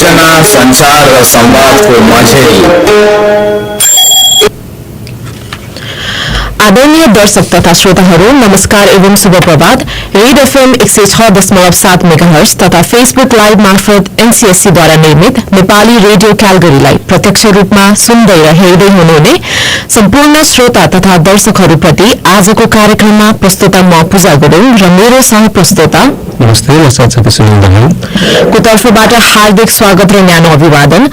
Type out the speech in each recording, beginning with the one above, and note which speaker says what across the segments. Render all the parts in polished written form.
Speaker 1: सूचना संचार र संवादको मझेरी।
Speaker 2: आदरणीय दर्शक तथा श्रोताहरू नमस्कार एवं शुभ प्रभात। रेड एफएम 106.7 मेगाहर्ज तथा फेसबुक लाइभ मार्फत एनसीएससीद्वारा निर्मित नेपाली रेडियो क्यालगरीलाई प्रत्यक्ष रूपमा सुन्दै र हेर्दै हुनुहुने सम्पूर्ण श्रोता तथा दर्शकहरूप्रति आजको कार्यक्रममा प्रस्तुता म पूजा गुरुङ र मेरो सह प्रस्तुता
Speaker 3: नमस्ते
Speaker 2: को तर्फबाट हार्दिक स्वागत र न्यानो अभिवादन।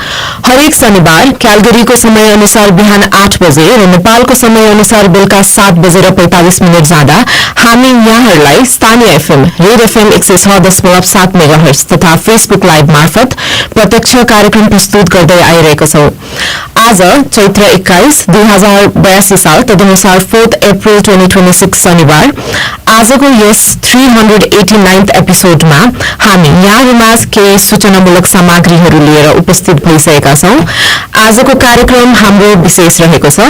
Speaker 2: हरेक शनिबार क्यालगरीको समय अनुसार बिहान 8 बजे र नेपालको समय अनुसार बेलुका 7:45 जाँदा हामी यहाँहरूलाई स्थानीय एफएम रेड एफएम 106.7 मेगाहर्ज तथा फेसबुक लाइभ मार्फत प्रत्यक्ष कार्यक्रम प्रस्तुत गर्दै आइरहेको छौं। आज चैत्र 21 2082 साल तदनुसार 4 अप्रिल 2026 शनिबार आजको यस 389th एपिसोडमा हामी यहाँहरूमाझ केही सूचनामूलक सामग्रीहरू लिएर उपस्थित भइसकेका छौं। आजको कार्यक्रम हाम्रो विशेष रहेको छ।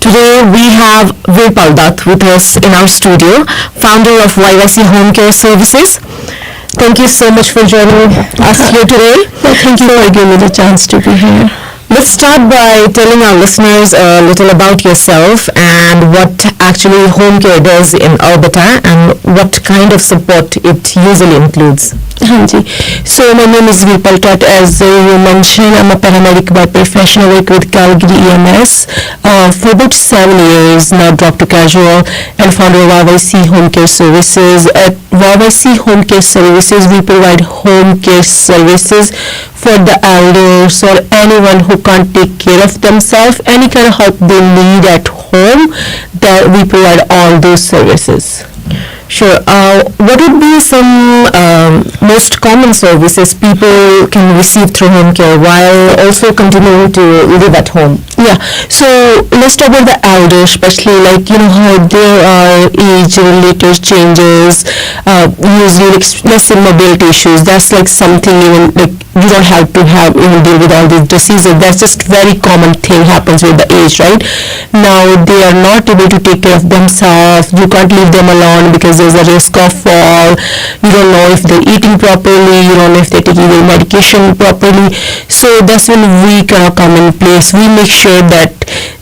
Speaker 2: Today we have Virpal Dutt with us in our studio, founder of YYC Home Care Services. Thank you so much for joining us here today.
Speaker 4: Thank you for giving me the chance to be here.
Speaker 2: Let's start by telling our listeners a little about yourself and what actually home care does in Alberta and what kind of support it usually includes.
Speaker 4: So my name is Virpal Dutt. As you mentioned, I'm a paramedic by profession. I work with Calgary EMS for about 7 years now, dropped to casual, and founder of YYC Home Care Services. At YYC Home Care Services, we provide home care services for the elders or anyone who can't take care of themselves, any kind of help they need at home, that we provide all those services.
Speaker 2: Sure. What would be some most common services people can receive through home care while also continuing to live at home?
Speaker 4: Yeah. So let's talk about the elders, especially how there are age-related changes, usually let's say mobility issues. That's something even you don't have to even deal with all these diseases. That's just very common thing happens with the age, right? Now they are not able to take care of themselves. You can't leave them alone because there's a risk of fall. You don't know if they're eating properly. You don't know if they're taking their medication properly. So that's when we come in place. We make sure that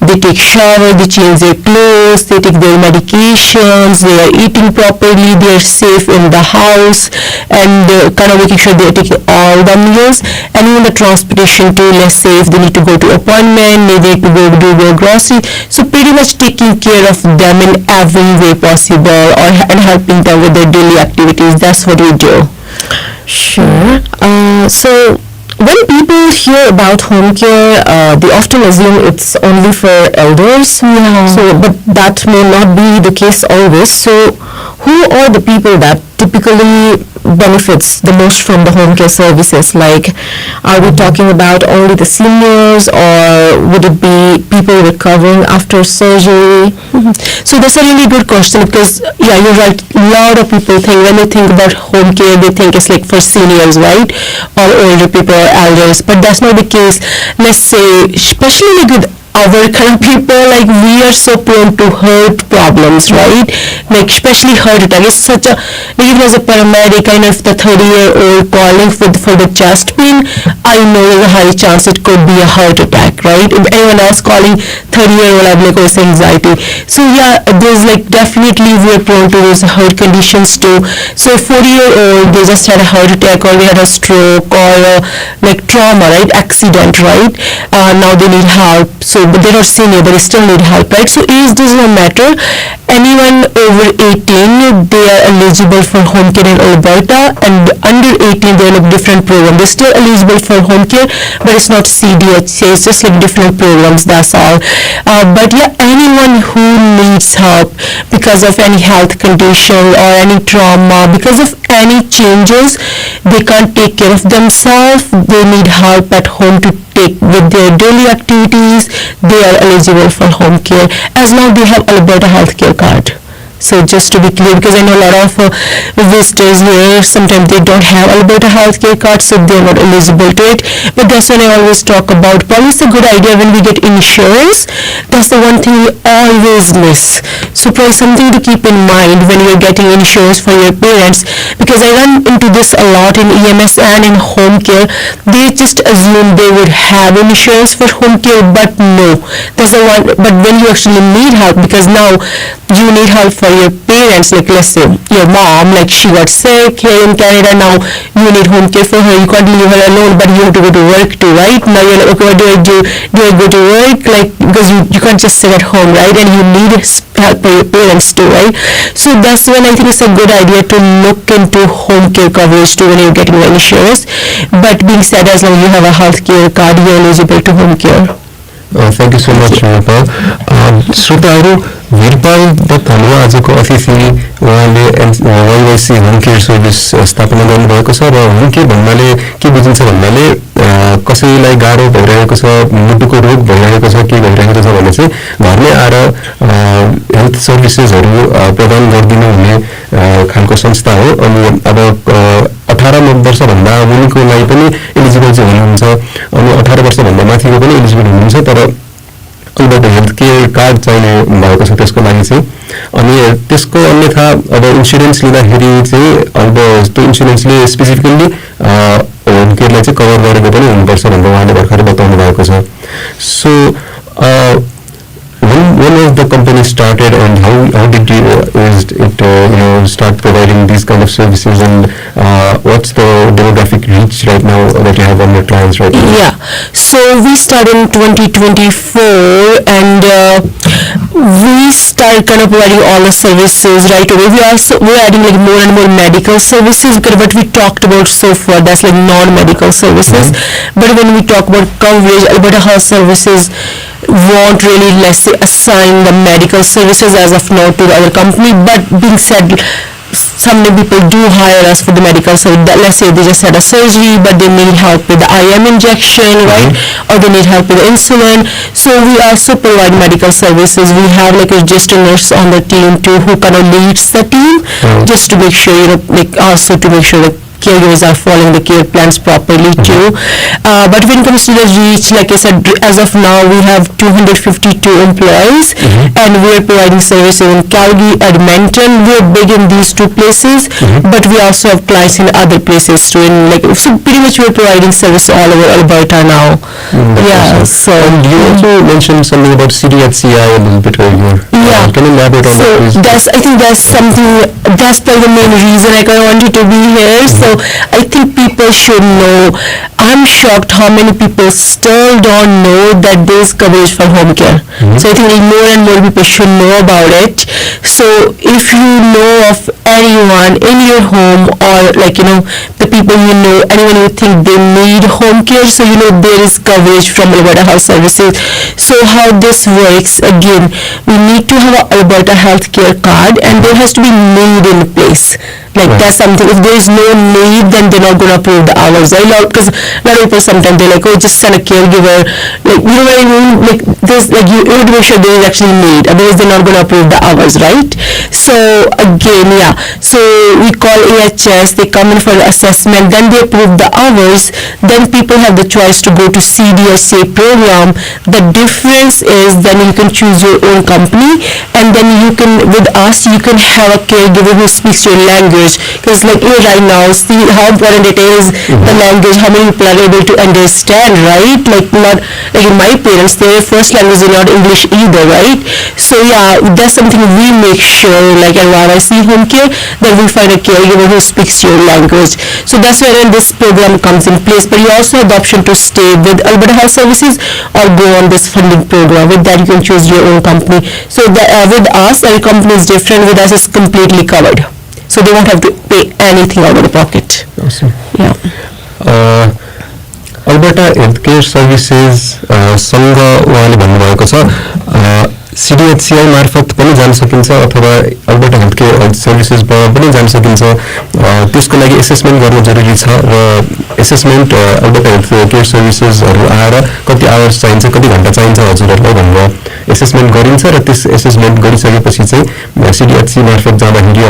Speaker 4: they take shower, they change their clothes, they take their medications, they are eating properly, they are safe in the house, and making sure they are taking all the meals, and even the transportation too. Let's say if they need to go to appointment, they need to go do their grocery. So pretty much taking care of them in every way possible, and helping them with their daily activities. That's what we do.
Speaker 2: Sure. So when people hear about home care, they often assume it's only for elders.
Speaker 4: Yeah.
Speaker 2: So, but that may not be the case always. So, who are the people that typically benefits the most from the home care services? Are we talking about only the seniors, or would it be people recovering after surgery?
Speaker 4: Mm-hmm. So that's a really good question, because you're right. A lot of people think, when they think about home care, they think it's for seniors, right, or older people or elders, but that's not the case. Let's say, especially with our kind of people, we are so prone to heart problems, right? Especially heart attack. It's such a, even as a paramedic, if the 30-year-old calling for the chest pain, I know there's a high chance it could be a heart attack, right? If anyone else calling 30-year-old, I'm it's anxiety. So there's definitely we're prone to those heart conditions too. So 40-year-old, they just had a heart attack, or they had a stroke, or trauma, right? Accident, right? Now they need help. So but they're not senior, but they still need help, right? So age does not matter. Anyone over 18, they are eligible for home care in Alberta, and under 18, they're different program. They're still eligible for home care, but it's not CDHCI. It's just different programs. That's all. But anyone who needs help because of any health condition or any trauma, because of any changes, they can't take care of themselves. They need help at home to take with their daily activities. They are eligible for home care as long as they have Alberta healthcare card. So just to be clear, because I know a lot of visitors here, sometimes they don't have Alberta healthcare card, so they're not eligible to it. But that's when I always talk about, probably it's a good idea when we get insurance. That's the one thing we always miss. So probably something to keep in mind when you're getting insurance for your parents, because I run into this a lot in EMS and in home care. They just assume they would have insurance for home care, but no. That's the one. But when you actually need help, because now you need help for your parents, like let's say your mom, like she got sick here in Canada, now you need home care for her. You can't leave her alone, but you have to go to work too, right? Now you're like, okay, what do I do? Do I go to work? Like, because you can't just sit at home, right? And you need help for your parents too, right? So that's when I think it's a good idea to look into home care coverage too when you're getting the insurance. But being said, as long as you have a health care card, you're eligible to home care.
Speaker 3: Thank you so much Veerpal श्रोताहरू वीरपाल हाम्रो आजको अतिथि उहाँले वाइवाइसी home care service स्थापना गर्नुभएको छ र home care भन्नाले के बुझिन्छ भन्नाले कसैलाई गाह्रो भइरहेको छ मुटुको रोग भइरहेको छ के भइरहेको छ भने चाहिँ घरमै आएर हेल्थ सर्भिसेसहरू प्रदान गरिदिनु हुने खालको संस्था हो अनि अब 18 वर्षभन्दा मुनिकोलाई पनि एलिजिबल चाहिँ हुनुहुन्छ अनि 18 वर्षभन्दा माथिको पनि एलिजिबल हुनुहुन्छ तर अलबत्त हेल्थ केयर कार्ड चाहिने भएको छ त्यसको लागि चाहिँ अनि त्यसको अन्यथा अब इन्स्योरेन्स लिँदाखेरि चाहिँ अब त्यो इन्स्योरेन्सले स्पेसिफिकल्ली होम केयरलाई चाहिँ कभर गरेको पनि हुनुपर्छ भनेर उहाँले भर्खरै बताउनु भएको छ सो when was the company started and how did it start providing these kind of services and what's the demographic reach right now that you have on your clients right now?
Speaker 4: Yeah, so we started in 2024 and we started kind of providing all the services right away. We're adding like more and more medical services because what we talked about so far, that's like non-medical services. But when we talk about coverage, Alberta Health Services won't really, let's say, assign the medical services as of now to the other company. But being said, some people do hire us for the medical service. Let's say they just had a surgery, but they need help with the IM injection, right? Or they need help with insulin. So we also provide medical services. We have like a registered nurse on the team too, who kind of leads the team, just to make sure, like also to make sure that caregivers are following the care plans properly too. But when it comes to the reach, like I said, as of now we have 252 employees and we are providing services in Calgary, Edmonton. We are big in these two places, but we also have clients in other places too. So pretty much we are providing service all over Alberta now. Yeah. So
Speaker 3: and you also mentioned something about CDHCI a little bit earlier.
Speaker 4: Yeah.
Speaker 3: Can you elaborate on that, please?
Speaker 4: I think that's something. That's probably the main reason I kind of wanted to be here. So I think people should know. I'm shocked how many people still don't know that there is coverage for home care. So I think more and more people should know about it. So if you know of anyone in your home or the people anyone you think they need home care, so there is coverage from Alberta Health Services. So how this works, again, we need to have an Alberta Health Care card and there has to be need in place. That's something. If there is no need, then they're not going to approve the hours. Because a lot of people sometimes they're like, oh, just send a caregiver. You know what I mean? You have to make sure there is actually need. Otherwise, they're not going to approve the hours, right? So again, yeah. So we call AHS. They come in for the assessment. Then they approve the hours. Then people have the choice to go to CDHCI program. The difference is then you can choose your own company, and then you can, with us, you can have a caregiver who speaks your language. Because right now, see how important it is, the language, how many people are able to understand, right? Not in my parents, their first language is not English either, right? So yeah, that's something we make sure, at YYC Home Care, that we find a caregiver who speaks your language. So that's where this program comes in place. But you also have the option to stay with Alberta Health Services or go on this funding program. With that, you can choose your own company. So with us, every company is different. With us, it's completely covered. So they won't have to pay anything out of the pocket.
Speaker 3: Awesome.
Speaker 4: Yeah.
Speaker 3: Alberta Healthcare Services सँग उहाँले भन्नुभएको छ CDHCI मार्फत पनि जान सकिन्छ अथवा Alberta health care सर्भिसेसबाट पनि जान सकिन्छ। त्यसको लागि एसेसमेन्ट गर्नु जरुरी छ र एसेसमेन्ट अल्बर्टा हेल्थ केयर सर्भिसेसहरू आएर कति आवर्स चाहिन्छ, कति घन्टा चाहिन्छ हजुरहरूलाई भनेर एसेसमेन्ट गरिन्छ र त्यस एसेसमेन्ट गरिसकेपछि चाहिँ CDHC मार्फत जाँदाखेरि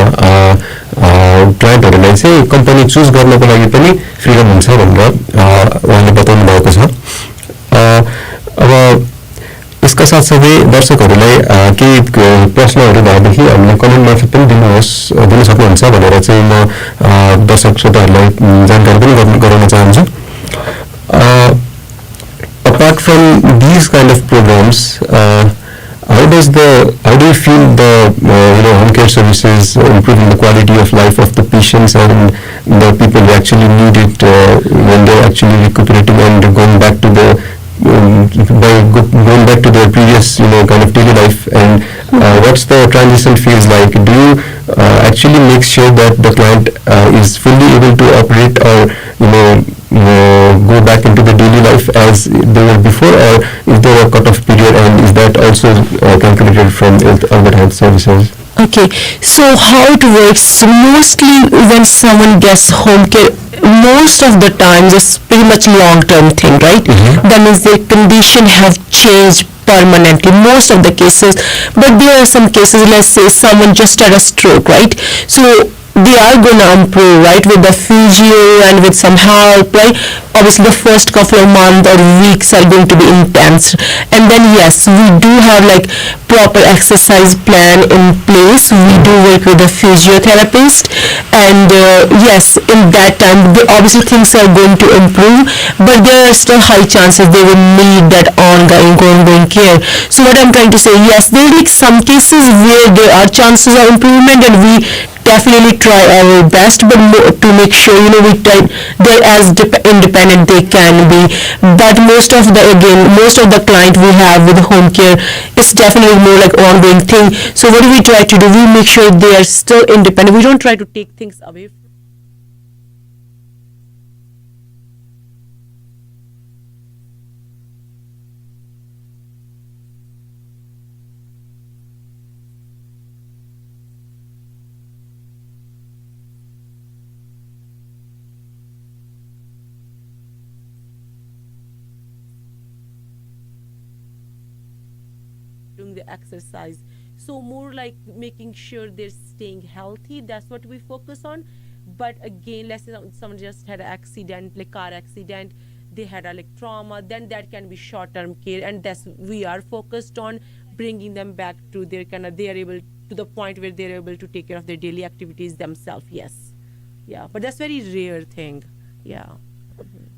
Speaker 3: क्लाइन्टहरूलाई चाहिँ कम्पनी चुज गर्नको लागि पनि फ्रिडम हुन्छ भनेर उहाँले बताउनु भएको छ। अब यसका साथसाथै दर्शकहरूलाई केही प्रश्नहरू भएदेखि हामीले कमेन्ट मार्फत पनि दिन सक्नुहुन्छ भनेर चाहिँ म दर्शक श्रोताहरूलाई जानकारी पनि गराउन चाहन्छु। Apart from these kind of programs, how do you feel the home care services improving the quality of life of the patients and the people who actually need it when they're actually recuperating and going back to their previous kind of daily life, and what's the transition feels like? Do you actually make sure that the client is fully able to operate or go back into the daily life as they were before, or is there a cut-off period, and is that also calculated from Alberta Health Services?
Speaker 4: Okay, so how it works, mostly when someone gets home care, most of the times it's pretty much long-term thing, right? That means their condition have changed permanently, most of the cases, but there are some cases, let's say someone just had a stroke, right? So they are going to improve, right, with the physio and with some help, right? Obviously the first couple of months or weeks are going to be intense, and then yes, we do have like proper exercise plan in place. We do work with a physiotherapist, and yes, in that time obviously things are going to improve, but there are still high chances they will need that ongoing care. So what I'm trying to say, yes, there are like some cases where there are chances of improvement, and we definitely try our best, but to make sure we try they're as independent they can be. But most of the client we have with home care is definitely more like ongoing thing. So what do we try to do? We make sure they are still independent. We don't try to take things away. Doing the exercise, so more like making sure they're staying healthy, that's what we focus on. But again, let's say someone just had an accident, like car accident, they had a like trauma, then that can be short-term care, and that's we are focused on bringing them back to their they are able to the point where they're able to take care of their daily activities themselves. Yes, yeah, but that's very rare thing. Yeah.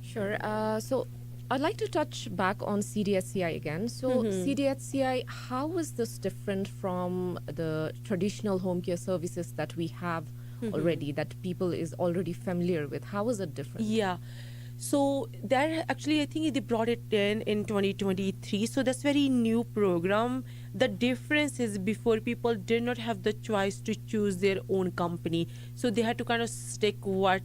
Speaker 5: Sure. So I'd like to touch back on CDHCI again. So CDHCI, how is this different from the traditional home care services that we have already, that people is already familiar with? How is it different?
Speaker 4: Yeah. So that actually, I think they brought it in 2023. So that's very new program. The difference is before people did not have the choice to choose their own company. So they had to kind of stick what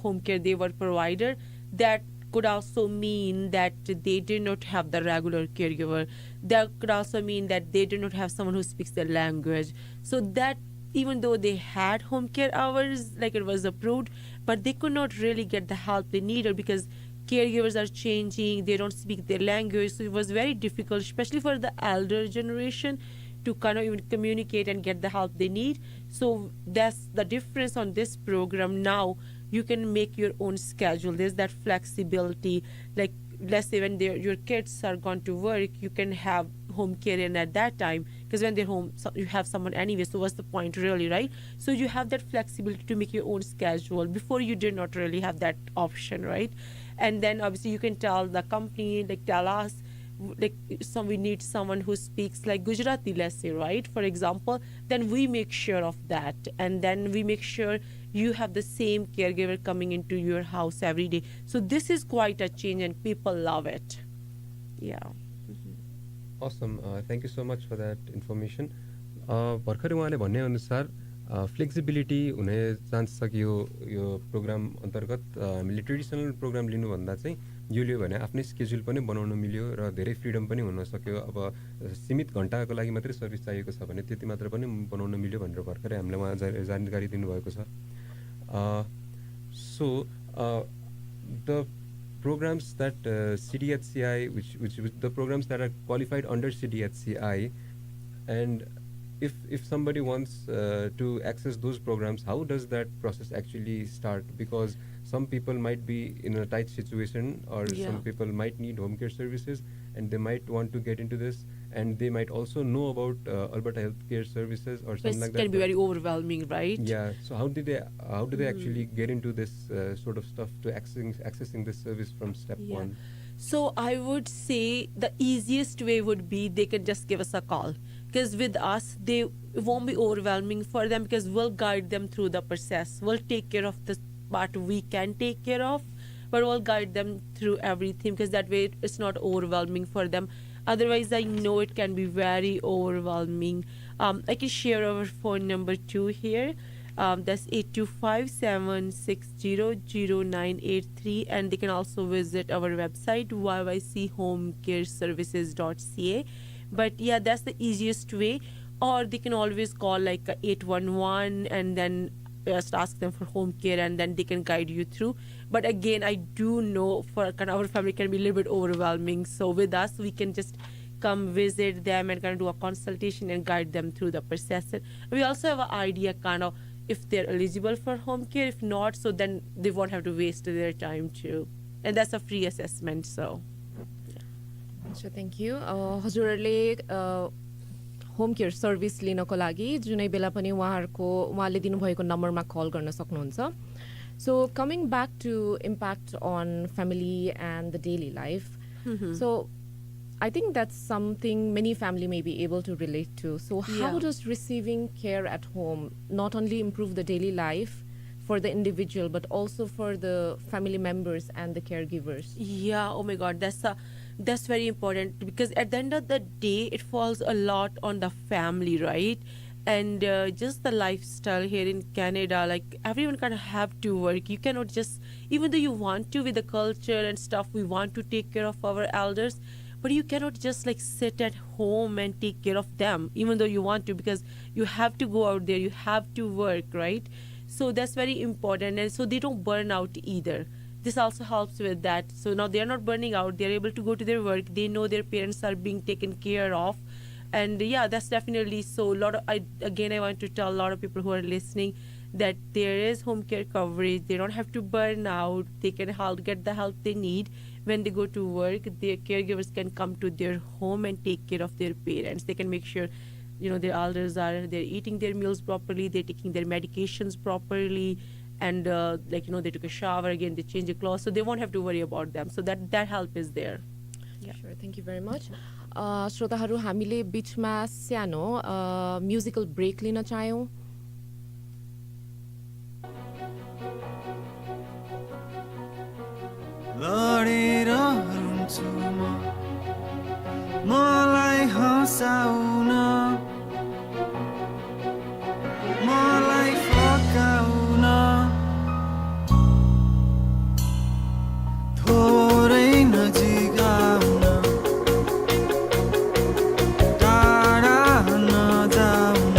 Speaker 4: home care they were provided. That could also mean that they did not have the regular caregiver. That could also mean that they did not have someone who speaks their language. So that even though they had home care hours, like it was approved, but they could not really get the help they needed because caregivers are changing, they don't speak their language. So it was very difficult, especially for the elder generation, to kind of even communicate and get the help they need. So that's the difference on this program. Now you can make your own schedule. There's that flexibility. Like let's say when your kids are gone to work, you can have home care in at that time, because when they're home, so you have someone anyway. So what's the point really, right? So you have that flexibility to make your own schedule. Before you did not really have that option, right? And then obviously you can tell the company, like tell us, like we need someone who speaks like Gujarati, let's say, right, for example, then we make sure of that, and then we make sure you have the same caregiver coming into your house every day. So this is quite a change and people love it. Yeah.
Speaker 3: Awesome. Thank you so much for that information. भर्खरै उहाँले भन्ने अनुसार flexibility हुने chance छ कि यो programme अन्तर्गत हामीले traditional programme लिनुभन्दा चाहिँ यो लियो भने आफ्नै स्केड्युल पनि बनाउन मिल्यो र धेरै फ्रिडम पनि हुन सक्यो। अब सीमित घन्टाको लागि मात्रै सर्भिस चाहिएको छ भने त्यति मात्र पनि बनाउन मिल्यो भनेर भर्खरै हामीलाई उहाँ जानकारी दिनुभएको छ। So the programs that CDHCI, which the programs that are qualified under CDHCI, and if somebody wants to access those programs, how does that process actually start? Because some people might be in a tight situation, or some people might need home care services, and they might want to get into this, and they might also know about Alberta healthcare services or something like that.
Speaker 4: It can be very overwhelming, right?
Speaker 3: Yeah. So how do they actually get into this sort of stuff to accessing this service from step one?
Speaker 4: So I would say the easiest way would be they can just give us a call, because with us it won't be overwhelming for them, because we'll guide them through the process. We'll take care of the part we can take care of, but we'll guide them through everything, because that way it's not overwhelming for them. Otherwise, I know it can be very overwhelming. I can share our phone number too here. That's 825-760-0983, and they can also visit our website yychomecareservices.ca. But yeah, that's the easiest way. Or they can always call like 811 and then just ask them for home care, and then they can guide you through. But again, I do know for kind of our family can be a little bit overwhelming. So with us, we can just come visit them and kind of do a consultation and guide them through the process. And we also have an idea kind of if they're eligible for home care. If not, so then they won't have to waste their time too. And that's a free assessment. So
Speaker 5: thank you. हजुरहरूले home care service लिनको लागि जुनै बेला पनि उहाँले दिनुभएको नम्बरमा कल गर्न सक्नुहुन्छ। So coming back to impact on family and the daily life. So I think that's something many family may be able to relate to. So how does receiving care at home not only improve the daily life for the individual, but also for the family members and the caregivers?
Speaker 4: Yeah, oh my God, that's very important, because at the end of the day, it falls a lot on the family, right? And just the lifestyle here in Canada, like everyone kind of have to work. You cannot just, even though you want to with the culture and stuff, we want to take care of our elders, but you cannot just like sit at home and take care of them, even though you want to, because you have to go out there, you have to work, right? So that's very important, and so they don't burn out either. This also helps with that. So now they're not burning out, they're able to go to their work, they know their parents are being taken care of. And yeah, that's definitely so. I want to tell a lot of people who are listening that there is home care coverage. They don't have to burn out. They can get the help they need when they go to work. Their caregivers can come to their home and take care of their parents. They can make sure, their elders they're eating their meals properly, they're taking their medications properly, and they took a shower again, they change their clothes, so they won't have to worry about them. So that help is there.
Speaker 5: Sure, thank you very much. श्रोताहरू, हामीले बीचमा सानो musical break लिन चाह्यौँ।
Speaker 6: लडेर रुन्छु मलाई हँसाउन, मलाई फकाउन, थोरै नजिक आउन, टाढा नजाउन,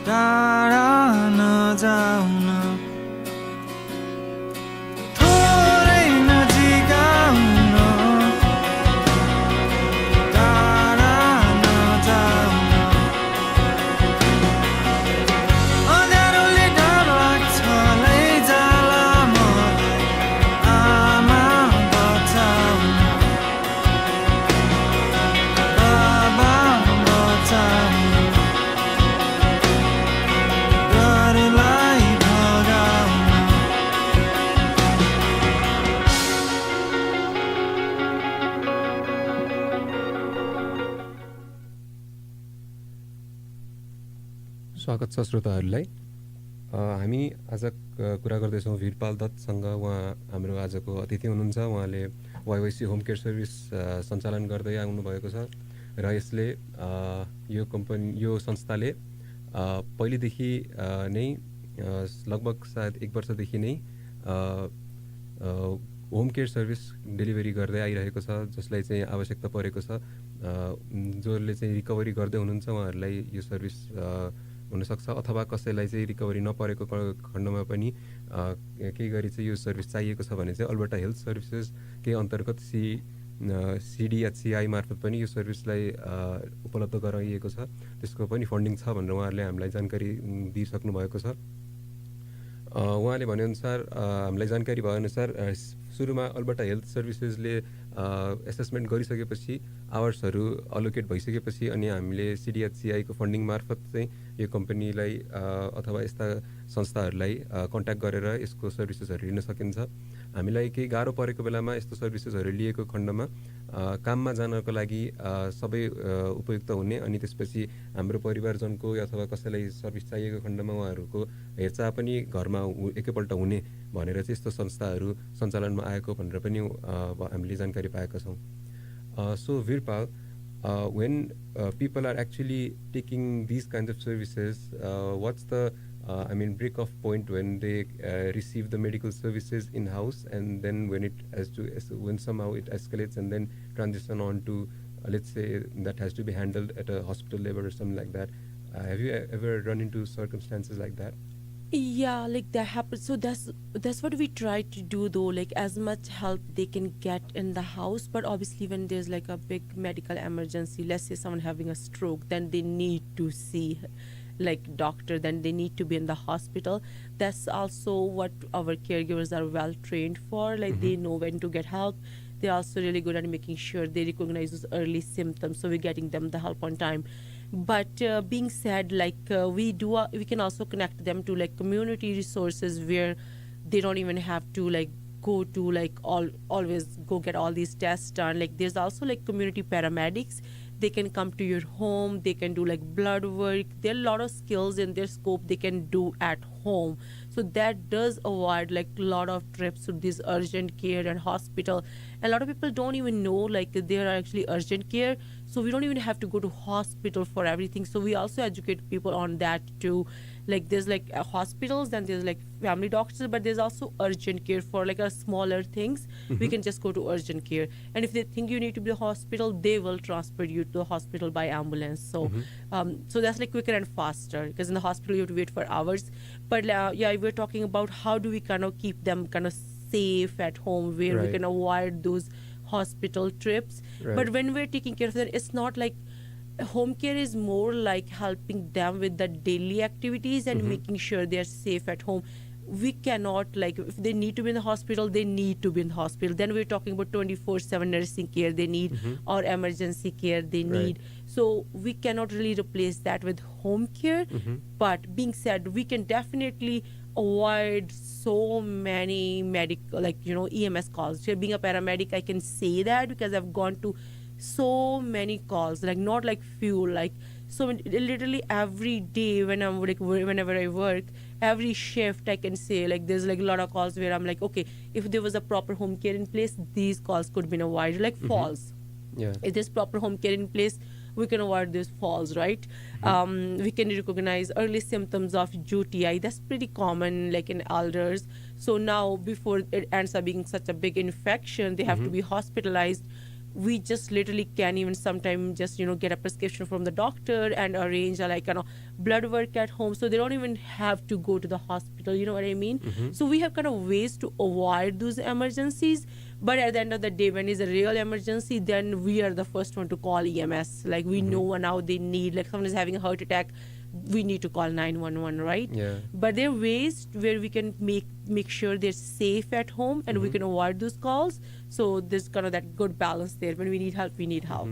Speaker 6: टाढा नजाउन थोरै नजिक आउन टाढा नजाउन अँध्यारोले डर लाग्छ लैजाला मलाई आमा बचाउन बाबा बचाउन डरलाई भगाउन
Speaker 3: स्वागत छ श्रोताहरूलाई। हामी आज कुरा गर्दैछौँ वीरपाल दत्तसँग। उहाँ हाम्रो आजको अतिथि हुनुहुन्छ। उहाँले वाइवाइसी होम केयर सर्भिस सञ्चालन गर्दै आउनुभएको छ र यसले यो संस्थाले पहिलेदेखि नै लगभग सायद 1 वर्षदेखि नै होम केयर सर्भिस डेलिभरी गर्दै आइरहेको छ, जसलाई चाहिँ आवश्यकता परेको छ। जसले चाहिँ रिकभरी गर्दै हुनुहुन्छ उहाँहरूलाई यो सर्भिस हुनसक्छ, अथवा कसैलाई चाहिँ रिकभरी नपरेको खण्डमा पनि केही गरी चाहिँ यो सर्भिस चाहिएको छ भने चाहिँ अल्बर्टा हेल्थ सर्भिसेसकै अन्तर्गत CDHCI मार्फत पनि यो सर्भिसलाई उपलब्ध गराइएको छ। त्यसको पनि फन्डिङ छ भनेर उहाँहरूले हामीलाई जानकारी दिइसक्नु भएको छ। उहाँले भनेअनुसार हामीलाई जानकारी भएअनुसार सुरुमा अल्बर्टा हेल्थ सर्भिसेसले एसेसमेन्ट गरिसकेपछि आवर्सहरू अलोकेट भइसकेपछि अनि हामीले CDHCI को फन्डिङ मार्फत चाहिँ यो कम्पनीलाई अथवा यस्ता संस्थाहरूलाई कन्ट्याक्ट गरेर यसको सर्भिसेसहरू लिन सकिन्छ। हामीलाई केही गाह्रो परेको बेलामा यस्तो सर्भिसेसहरू लिएको खण्डमा काममा जानको लागि सबै उपयुक्त हुने, अनि त्यसपछि हाम्रो परिवारजनको अथवा कसैलाई सर्भिस चाहिएको खण्डमा उहाँहरूको हेरचाह पनि घरमा एकैपल्ट हुने भनेर चाहिँ यस्तो संस्थाहरू सञ्चालनमा आएको भनेर पनि हामीले जानकारी पाएका छौँ। So Virpal, when people are actually taking these kinds of services, what's the break-off point when they receive the medical services in-house, and then when somehow it escalates and then transition on to let's say that has to be handled at a hospital level or something like that. Have you ever run into circumstances like that?
Speaker 7: Yeah, like that happens. So that's what we try to do, though, like as much help they can get in the house. But obviously when there's like a big medical emergency, let's say someone having a stroke, then they need to see like doctor, then they need to be in the hospital. That's also what our caregivers are well trained for. Like they know when to get help. They're also really good at making sure they recognize those early symptoms, so we're getting them the help on time. But being said, like we can also connect them to like community resources where they don't even have to like go to like always go get all these tests done. Like there's also like community paramedics. They can come to your home. They can do like blood work. There are a lot of skills in their scope they can do at home. So that does avoid like a lot of trips to this urgent care and hospital. And a lot of people don't even know like there are actually urgent care. So we don't even have to go to hospital for everything. So we also educate people on that too. Like there's like hospitals, then there's like family doctors, but there's also urgent care for like a smaller things. We can just go to urgent care. And if they think you need to be in the hospital, they will transfer you to the hospital by ambulance. So so that's like quicker and faster, because in the hospital you have to wait for hours. But yeah, we're talking about how do we kind of keep them kind of safe at home where we can avoid those hospital trips. But when we're taking care of them, it's not like home care is more like helping them with the daily activities and making sure they're safe at home. We cannot, like, if they need to be in the hospital, they need to be in the hospital. Then we're talking about 24/7 nursing care they need, or emergency care they need. So we cannot really replace that with home care. But being said, we can definitely avoid so many medical, like, EMS calls. Being a paramedic, I can say that because I've gone to so many calls, like not like few, like so literally every day when I'm like whenever I work, every shift I can say like there's like a lot of calls where I'm like, okay, if there was a proper home care in place, these calls could be avoided, like falls. If there's proper home care in place, we can avoid these falls, right? We can recognize early symptoms of UTI. That's pretty common, like in elders. So now, before it ends up being such a big infection, they have to be hospitalized. We just literally can even sometimes just get a prescription from the doctor and arrange a blood work at home, so they don't even have to go to the hospital, you know what I mean? So we have kind of ways to avoid those emergencies, but at the end of the day, when it's a real emergency, then we are the first one to call EMS. Like we know now they need, like someone is having a heart attack, we need to call 911, right?
Speaker 3: Yeah.
Speaker 7: But there are ways where we can make sure they're safe at home and we can avoid those calls. So there's kind of that good balance there. When we need help, we need help.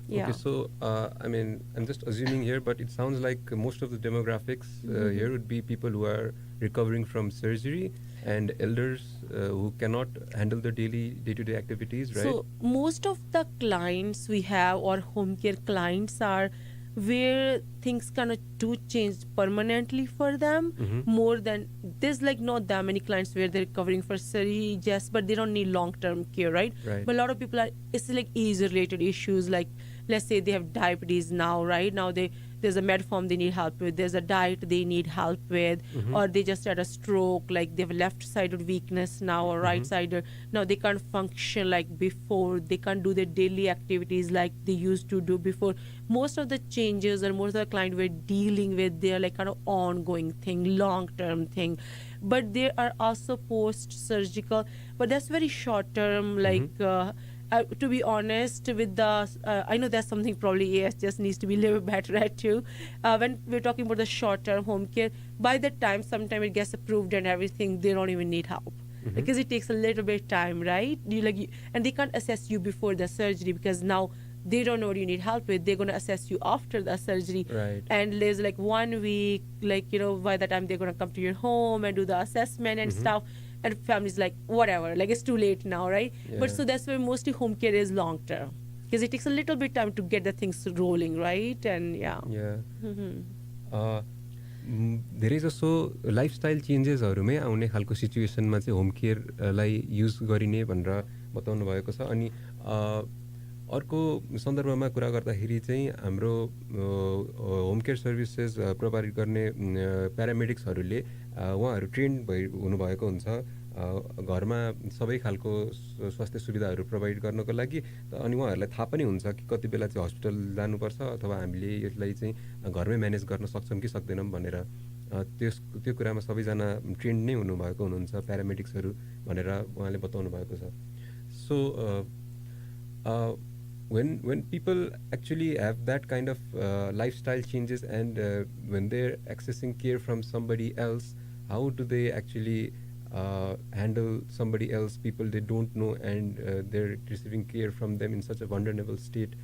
Speaker 7: Yeah.
Speaker 3: Okay, so I mean, I'm just assuming here, but it sounds like most of the demographics here would be people who are recovering from surgery and elders who cannot handle the day-to-day activities, right?
Speaker 7: So most of the clients we have or home care clients are where things kind of do change permanently for them more than there's like not that many clients where they're recovering for surgery just but they don't need long-term care, right? But a lot of people are, it's like age related issues, like let's say they have diabetes now, right? Now there's a metformin they need help with, there's a diet they need help with, or they just had a stroke, like they have left-sided weakness now or right-sided. Now they can't function like before, they can't do their daily activities like they used to do before. Most of the changes or most of the client we're dealing with, they're like kind of ongoing thing, long-term thing. But there are also post-surgical, but that's very short-term, like to be honest with the I know that's something probably AS just needs to be a little better at too. When we're talking about the short-term home care, by the time sometime it gets approved and everything, they don't even need help because it takes a little bit of time, right? And they can't assess you before the surgery because now they don't know what you need help with. They're going to assess you after the surgery,
Speaker 3: Right.
Speaker 7: and there's like 1 week, like by the time they're going to come to your home and do the assessment and stuff. And family's like, whatever, like it's too late now, right? But
Speaker 3: Yeah.
Speaker 7: so that's where mostly home care is long term because it takes a little bit time to get the things rolling, right? And yeah.
Speaker 3: धेरै जसो lifestyle चेन्जेसहरूमै आउने खालको सिचुएसनमा चाहिँ home केयरलाई use गरिने भनेर बताउनु भएको छ। अनि अर्को सन्दर्भमा कुरा गर्दाखेरि चाहिँ हाम्रो होम केयर सर्भिसेस प्रोभाइड गर्ने प्यारामेडिक्सहरूले उहाँहरू ट्रेन्ड हुनुभएको हुन्छ घरमा सबै खालको स्वास्थ्य सुविधाहरू प्रोभाइड गर्नको लागि। अनि उहाँहरूलाई थाहा पनि हुन्छ कि कति बेला चाहिँ हस्पिटल जानुपर्छ अथवा हामीले यसलाई चाहिँ घरमै म्यानेज गर्न सक्छौँ कि सक्दैनौँ भनेर त्यो कुरामा सबैजना ट्रेन्ड नै हुनुभएको हुनुहुन्छ प्यारामेडिक्सहरू भनेर उहाँले बताउनु भएको छ। सो when people actually have that kind of lifestyle changes and when they're accessing care from somebody else, how do they actually handle somebody else, people they don't know, and they're receiving care from them in such a vulnerable state?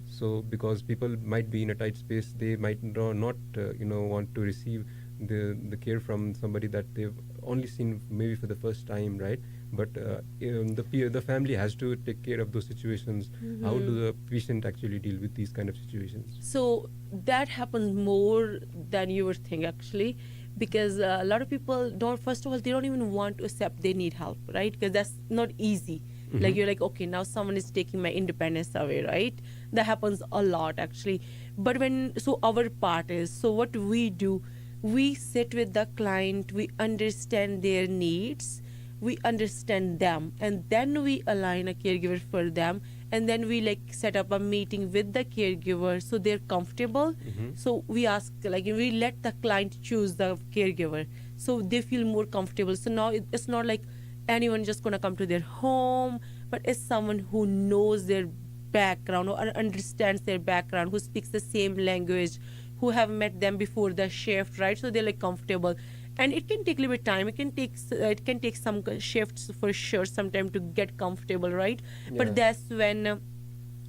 Speaker 3: So because people might be in a tight space, they might not want to receive the care from somebody that they've only seen maybe for the first time, right? But the family has to take care of those situations. How do the patient actually deal with these kind of situations?
Speaker 7: So that happens more than you would think, actually, because a lot of people don't, first of all, they don't even want to accept they need help, right? Because that's not easy. Like you're like, okay, now someone is taking my independence away, right? That happens a lot, actually. But so our part is, so what we do, we sit with the client, we understand their needs, we understand them, and then we align a caregiver for them, and then we like set up a meeting with the caregiver so they're comfortable. So we ask, like we let the client choose the caregiver so they feel more comfortable. So now it's not like anyone just gonna come to their home, but it's someone who knows their background or understands their background, who speaks the same language, who have met them before the shift, right? So they're like comfortable. And it can take a little bit of time. It can take some shifts for sure, some time to get comfortable, right? But that's when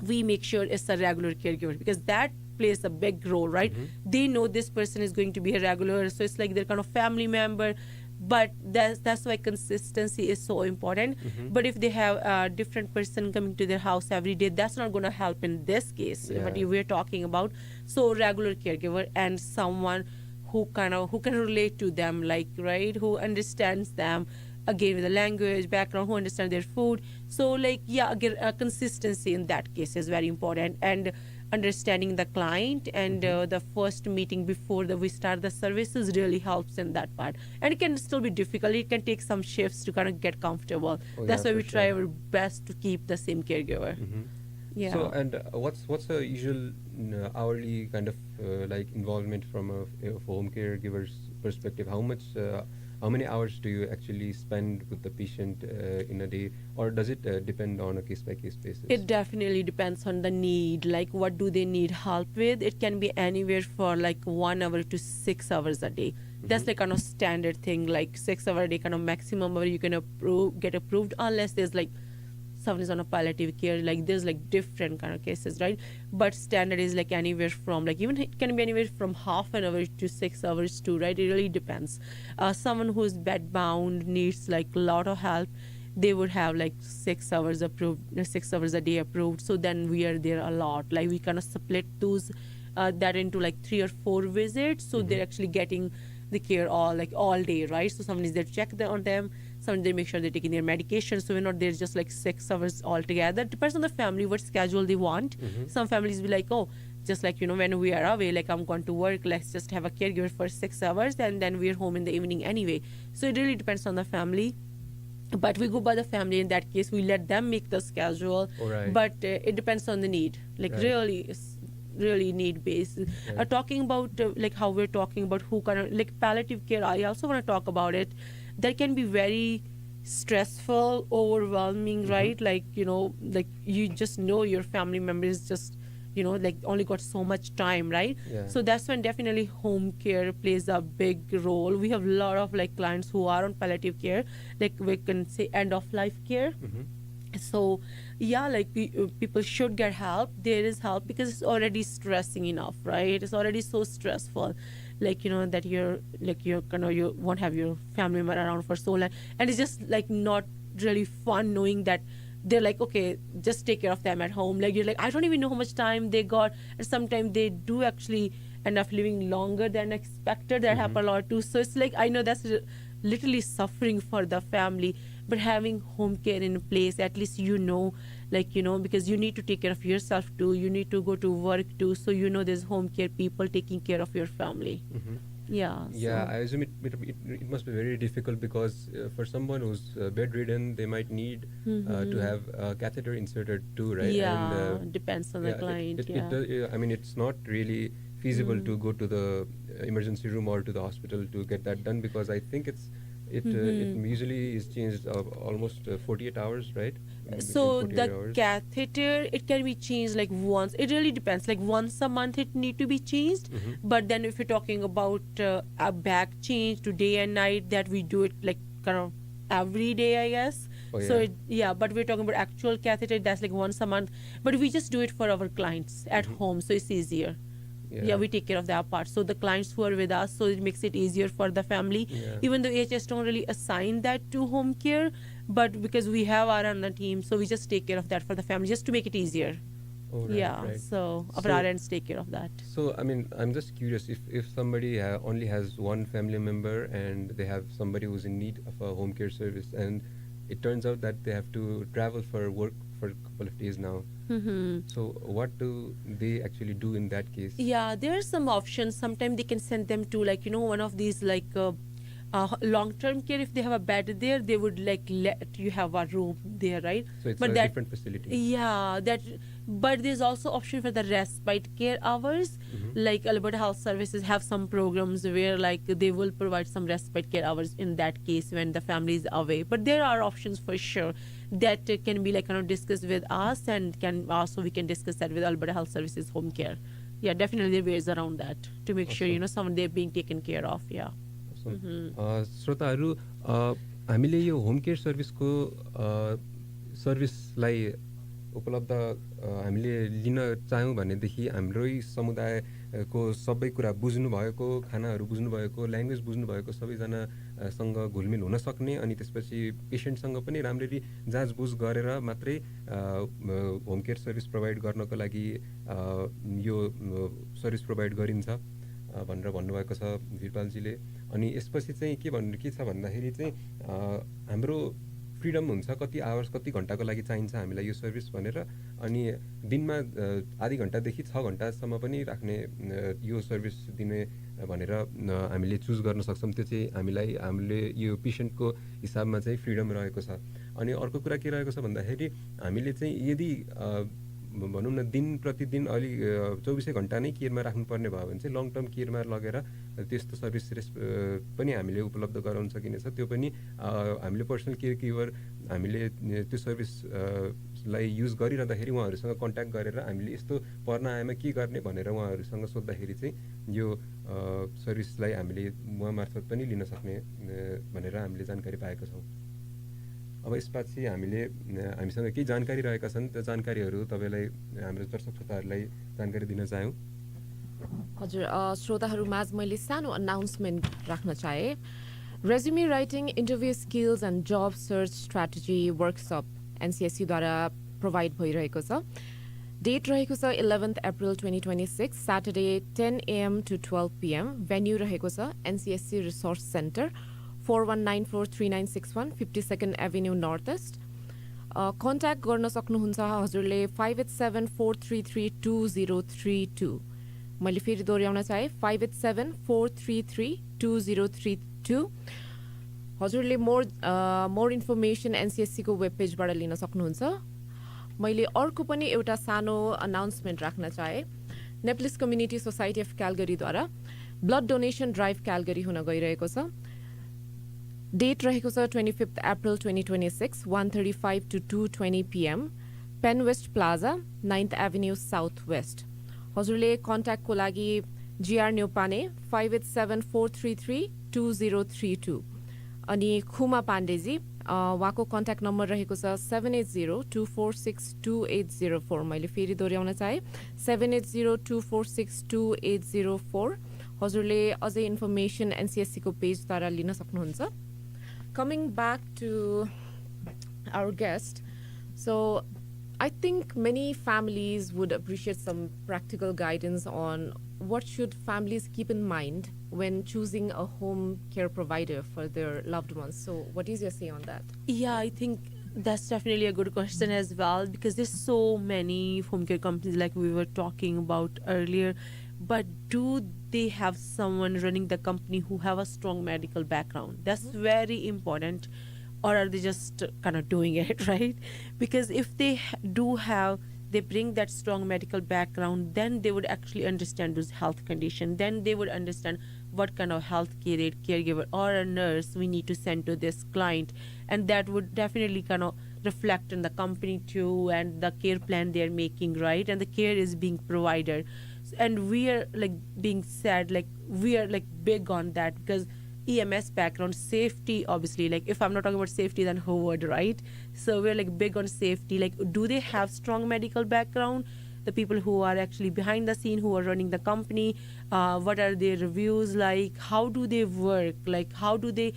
Speaker 7: we make sure it's a regular caregiver, because that plays a big role, right? They know this person is going to be a regular, so it's like they're kind of family member. But that's why consistency is so important. But if they have a different person coming to their house every day, that's not going to help in this case. What we're talking about. So regular caregiver and someone who can relate to them, like, right, who understands them, again with the language background, who understands their food. So like, yeah, again, consistency in that case is very important, and understanding the client and the first meeting before we start the services really helps in that part. And it can still be difficult. It can take some shifts to kind of get comfortable. That's why we try our best to keep the same caregiver. Yeah.
Speaker 3: So, and what's a usual hourly kind of like involvement from a home caregiver's perspective? How many hours do you actually spend with the patient in a day, or does it depend on a case by case basis?
Speaker 7: It definitely depends on the need. Like, what do they need help with? It can be anywhere for like 1 hour to 6 hours a day. That's like kind of standard thing. Like 6 hour a day, kind of maximum where you can get approved, unless there's like someone is on a palliative care. Like there's like different kind of cases, right? But standard is like anywhere from like, even it can be anywhere from half an hour to 6 hours too, right? It really depends. Someone who's bed bound needs like a lot of help, they would have like 6 hours approved, 6 hours a day approved. So then we are there a lot. Like we kind of split those that into like 3 or 4 visits. So they're actually getting the care all day, right? So someone is there to check on them. Someone they make sure they're taking their medication. So we're not there just like 6 hours altogether. Depends on the family what schedule they want. Some families be like, oh, just like, you know, when we are away, like I'm going to work, let's just have a caregiver for 6 hours and then we're home in the evening anyway. So it really depends on the family. But we go by the family. In that case, we let them make the schedule.
Speaker 3: Alright.
Speaker 7: But it depends on the need. Like
Speaker 3: Right.
Speaker 7: really need based. Talking about like how we're talking about who kind of like palliative care, I also want to talk about it. That can be very stressful, overwhelming, right? Like, you know, like you just know your family member is just, you know, like only got so much time, right?
Speaker 3: Yeah.
Speaker 7: So that's when definitely home care plays a big role. We have a lot of like clients who are on palliative care, like we can say end of life care. So yeah, like people should get help. There is help because it's already stressing enough, right? It's already so stressful, like, you know, that you're kind of, you won't have your family member around for so long, and it's just like not really fun knowing that they're like, okay, just take care of them at home. Like you're like, I don't even know how much time they got, and sometimes they do actually end up living longer than expected. That happen a lot too. So it's like, I know that's literally suffering for the family, but having home care in place, at least, you know, like, you know, because you need to take care of yourself too, you need to go to work too, so you know there's home care people taking care of your family. Yeah.
Speaker 3: Yeah,
Speaker 7: so-
Speaker 3: I assume it must be very difficult because for someone who's bedridden, they might need to have a catheter inserted too, right?
Speaker 7: Yeah,
Speaker 3: And,
Speaker 7: depends on the client.
Speaker 3: I mean, it's not really feasible to go to the emergency room or to the hospital to get that done, because I think it usually is changed almost 48 hours, right?
Speaker 7: So
Speaker 3: Between 48
Speaker 7: the
Speaker 3: hours.
Speaker 7: catheter, it can be changed like once. It really depends. Like once a month it need to be changed. But then if you're talking about a back change to day and night, that we do it like kind of every day, I guess.
Speaker 3: Oh,
Speaker 7: So
Speaker 3: yeah.
Speaker 7: but we're talking about actual catheter, that's like once a month. But we just do it for our clients at home, so it's easier. Yeah, we take care of that part. So the clients who are with us, so it makes it easier for the family.
Speaker 3: Yeah.
Speaker 7: Even though AHS don't really assign that to home care, but because we have our on the team, so we just take care of that for the family, just to make it easier.
Speaker 3: Oh, right,
Speaker 7: Yeah,
Speaker 3: right.
Speaker 7: so our
Speaker 3: So-
Speaker 7: ends take care of that.
Speaker 3: So, I mean, I'm just curious, if somebody only has one family member and they have somebody who's in need of a home care service, and it turns out that they have to travel for work for a couple of days now. So what do they actually do in that case?
Speaker 7: Yeah, there are some options. Sometimes they can send them to, like, you know, one of these like long-term care. If they have a bed there, they would like let you have a room there, right?
Speaker 3: So it's
Speaker 7: but
Speaker 3: a
Speaker 7: that,
Speaker 3: different facility.
Speaker 7: Yeah, that. But there's also option for the respite care hours. Like Alberta Health Services have some programs where like they will provide some respite care hours in that case when the family is away. But there are options for sure that can be like kind of discussed with us, and we can discuss that with Alberta Health Services home care. Yeah, definitely there are ways around that to make sure, you know, someone they're being taken care of. Yeah.
Speaker 3: श्रोताहरू, हामीले यो home care सर्भिसको सर्भिसलाई उपलब्ध हामीले लिन चाह्यौँ भनेदेखि हाम्रै समुदायको सबै कुरा बुझ्नुभएको, खानाहरू बुझ्नुभएको, language बुझ्नुभएको सबैजनासँग घुलमिल हुन सक्ने, अनि त्यसपछि पेसेन्टसँग पनि राम्ररी जाँचबुझ गरेर मात्रै होम केयर सर्भिस प्रोभाइड गर्नको लागि यो सर्भिस प्रोभाइड गरिन्छ भनेर भन्नुभएको छ वीरपालजीले। अनि यसपछि चाहिँ के छ भन्दाखेरि चाहिँ हाम्रो फ्रिडम हुन्छ, कति आवर्स कति घन्टाको लागि चाहिन्छ हामीलाई यो सर्भिस भनेर, अनि दिनमा आधी घन्टादेखि 6 घन्टासम्म पनि राख्ने यो सर्भिस दिने भनेर हामीले चुज गर्न सक्छौँ। त्यो चाहिँ हामीले यो पेसेन्टको हिसाबमा चाहिँ फ्रिडम रहेको छ। अनि अर्को कुरा के रहेको छ भन्दाखेरि हामीले चाहिँ यदि भनौँ न दिन प्रतिदिन अलि 24 घण्टा नै केयरमा राख्नुपर्ने भयो भने चाहिँ लङ टर्म केयरमा लगेर त्यस्तो सर्भिस पनि हामीले उपलब्ध गराउन सकिनेछ। त्यो पनि हामीले पर्सनल केयर गिभर हामीले त्यो सर्भिस लाई युज गरिरहँदाखेरि उहाँहरूसँग कन्ट्याक्ट गरेर हामीले यस्तो पर्न आएमा के गर्ने भनेर उहाँहरूसँग सोद्धाखेरि चाहिँ यो सर्भिसलाई हामीले उहाँ मार्फत पनि लिन सक्ने भनेर हामीले जानकारी पाएका छौँ। अब यसपछि हामीसँग केही जानकारी रहेका छन्, त्यो जानकारीहरू तपाईँलाई हाम्रो दर्शक श्रोताहरूलाई जानकारी दिन चाह्यौँ।
Speaker 5: हजुर, श्रोताहरू माझ मैले सानो अनाउन्समेन्ट राख्न चाहे। Resume writing, interview skills end जब सर्च स्ट्राटेजी वर्कसप NCSC द्वारा प्रोभाइड भइरहेको छ। डेट रहेको छ 11 April 2026, Saturday 10 AM to 12 PM। Venue रहेको छ NCSC resource centre, 41943961 52nd avenue north east. Contact गर्न सक्नुहुन्छ हजुरले 5874332032। मैले फेरि दोहोऱ्याउन चाहे 5874332032। हजुरले मोर इन्फर्मेसन NCSC को वेब पेजबाट लिन सक्नुहुन्छ। मैले अर्को पनि एउटा सानो अनाउन्समेन्ट राख्न चाहे। नेप्लिस कम्युनिटी सोसाइटी अफ क्यालगरीद्वारा ब्लड डोनेसन ड्राइभ क्यालगरी हुन गइरहेको छ। डेट रहेको छ 25 April 2026, 1:35 to 2:20 PM, Penn West Plaza, 9th avenue south west. हजुरले कन्ट्याक्टको लागि GR न्यौपाने 5874332032 अनि खुमा पाण्डेजी उहाँको कन्ट्याक्ट नम्बर रहेको छ 7802462804। मैले फेरि दोहोऱ्याउन चाहे 7802462804। हजुरले अझै इन्फर्मेसन NCSC को पेजद्वारा लिन सक्नुहुन्छ। Coming back to our guest, so I think many families would appreciate some practical guidance on what should families keep in mind when choosing a home care provider for their loved ones. So what is your say on that?
Speaker 7: Yeah, I think that's definitely a good question as well, because there's so many home care companies like we were talking about earlier, but do they have someone running the company who have a strong medical background? That's very important. Or are they just kind of doing it, right? Because if they they bring that strong medical background, then they would actually understand those health conditions. Then they would understand what kind of health caregiver or a nurse we need to send to this client. And that would definitely kind of reflect in the company too, and the care plan they're making, right? And the care is being provided. And we are like being said, like we are like big on that, because EMS background, safety, obviously, like if I'm not talking about safety, then who would, right? So we're like big on safety. Like, do they have strong medical background? The people who are actually behind the scene, who are running the company, what are their reviews like? How do they work? Like, how do they